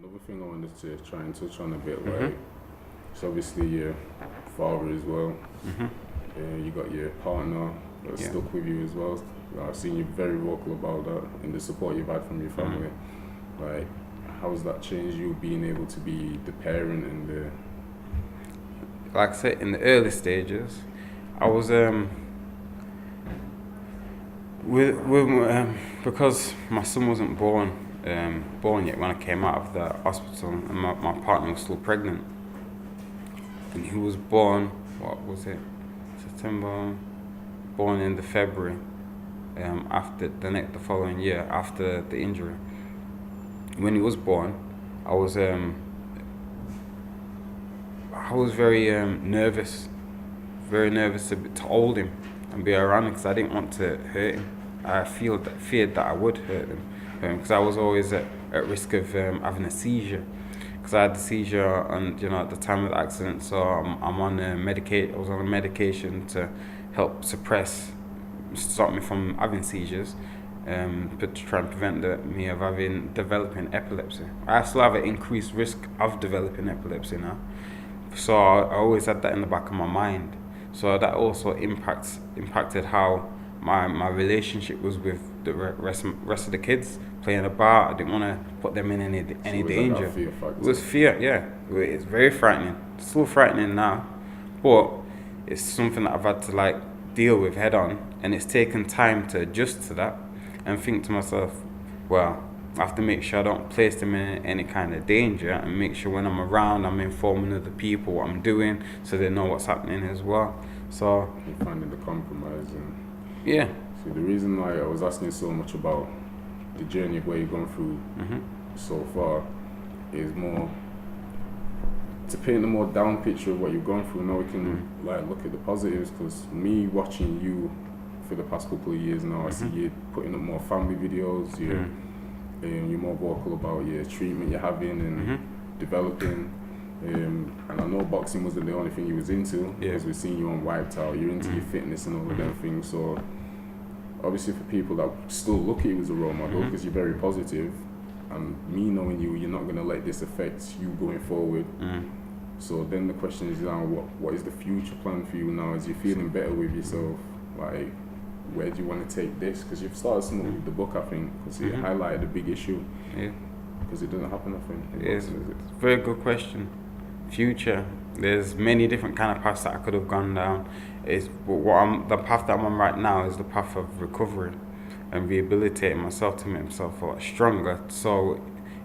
Another thing I wanted to try and touch on a bit, like, it's obviously your father as well. You got your partner that's stuck with you as well. I've seen you very vocal about that and the support you've had from your family. Like, how has that changed you being able to be the parent and the... Like I said, in the early stages, I was because my son wasn't born yet when I came out of the hospital, and my partner was still pregnant, and he was born, what was it, September, born in the February, after the following year after the injury. When he was born, I was very nervous to hold him and be around him, because I didn't want to hurt him. I feared that I would hurt him, because I was always at risk of having a seizure, because I had a seizure at the time of the accident. So I'm on I was on a medication to help stop me from having seizures, but to try and prevent me of developing epilepsy. I still have an increased risk of developing epilepsy now, so I always had that in the back of my mind. So that also impacted how my relationship was with the rest of the kids playing about. I didn't want to put them in any danger. It was fear, yeah. It's very frightening. It's still frightening now, but it's something that I've had to deal with head on, and it's taken time to adjust to that and think to myself, well, I have to make sure I don't place them in any kind of danger, and make sure when I'm around, I'm informing other people what I'm doing so they know what's happening as well. So you're finding the compromise. And yeah. So the reason why I was asking so much about the journey of where you've gone through so far is more to paint a more down picture of what you've gone through. Now we can look at the positives, because me watching you for the past couple of years now, I see you putting up more family videos. You're more vocal about your treatment you're having and developing. And I know boxing wasn't the only thing you was into, because we've seen you on Wiped Out. You're into your fitness and all of them things. So obviously for people that still look at you as a role model, because you're very positive, and me knowing you, you're not going to let this affect you going forward. So then the question is now, what is the future plan for you now as you're feeling better with yourself? Like, where do you want to take this? Because you've started something with the book, I think, because you highlighted a big issue. Because it doesn't happen often. It's a very good question. Future, there's many different kind of paths that I could have gone down. The path that I'm on right now is the path of recovery and rehabilitating myself to make myself a lot stronger, so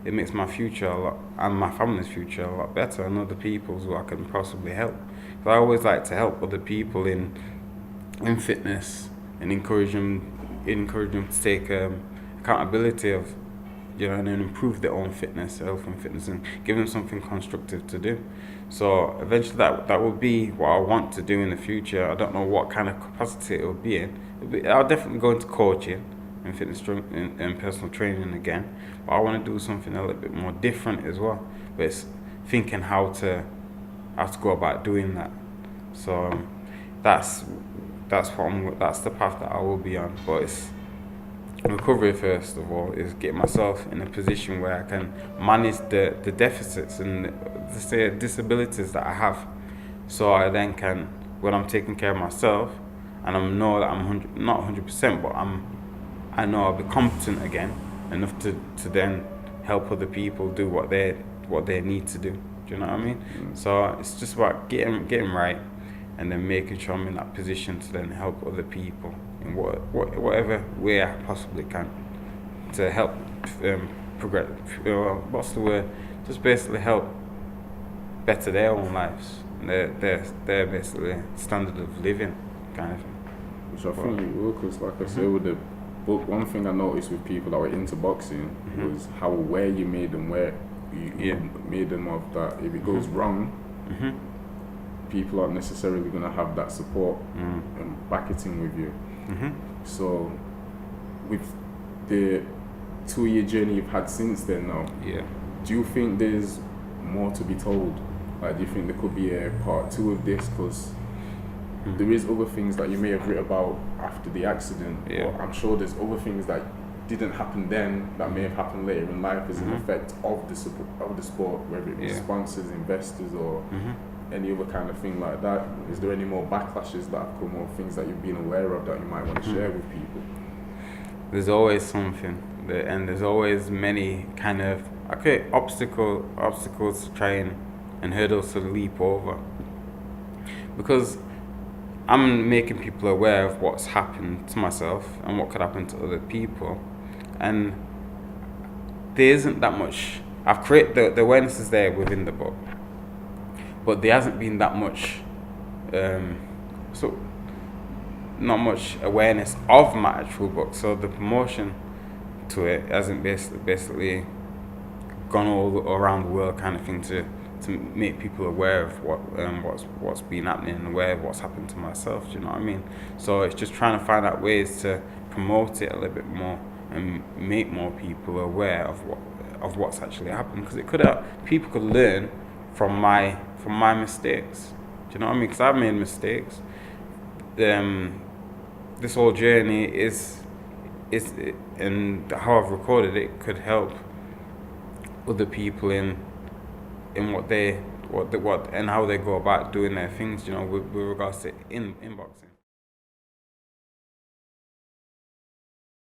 it makes my future a lot, and my family's future, a lot better, and other people's who I can possibly help. So I always like to help other people in fitness and encourage them to take accountability of, and then improve their own health and fitness, and give them something constructive to do. So eventually that will be what I want to do in the future. I don't know what kind of capacity it will be in. I'll definitely go into coaching and fitness and personal training again, but I want to do something a little bit more different as well. But it's thinking how to go about doing that. So that's the path that I will be on. But it's recovery first of all, is get myself in a position where I can manage the deficits and the disabilities that I have, so I then can, when I'm taking care of myself and I know that I'm not 100%, but I know I'll be competent again enough to then help other people do what they need to do. Do you know what I mean? So it's just about getting right, and then making sure I'm in that position to then help other people in whatever way I possibly can, to help progress. What's the word? Just basically help better their own lives, their basically standard of living, kind of thing. Which I think you will, because like I said with the book, one thing I noticed with people that were into boxing was how aware you made them, where you made them of that if it goes wrong, people aren't necessarily going to have that support and backing with you. So with the 2-year journey you've had since then now, do you think there's more to be told? Like, do you think there could be a part 2 of this? Because there is other things that you may have written about after the accident, but I'm sure there's other things that didn't happen then that may have happened later in life is an effect of the sport, whether it was sponsors, investors, or any other kind of thing like that. Is there any more backlashes that have come, or things that you've been aware of that you might want to share with people? There's always something, and there's always many kind of obstacles to try and hurdles to leap over, because I'm making people aware of what's happened to myself and what could happen to other people, and there isn't that much. I've created the awareness is there within the book, but there hasn't been that much, not much awareness of my actual book. So the promotion to it hasn't basically gone all around the world, kind of thing, to make people aware of what's been happening and aware of what's happened to myself. Do you know what I mean? So it's just trying to find out ways to promote it a little bit more and make more people aware of what's actually happened, because people could learn from my mistakes. Do you know what I mean? Because I've made mistakes. This whole journey is and how I've recorded it could help other people in what and how they go about doing their things, you know, with regards to inboxing.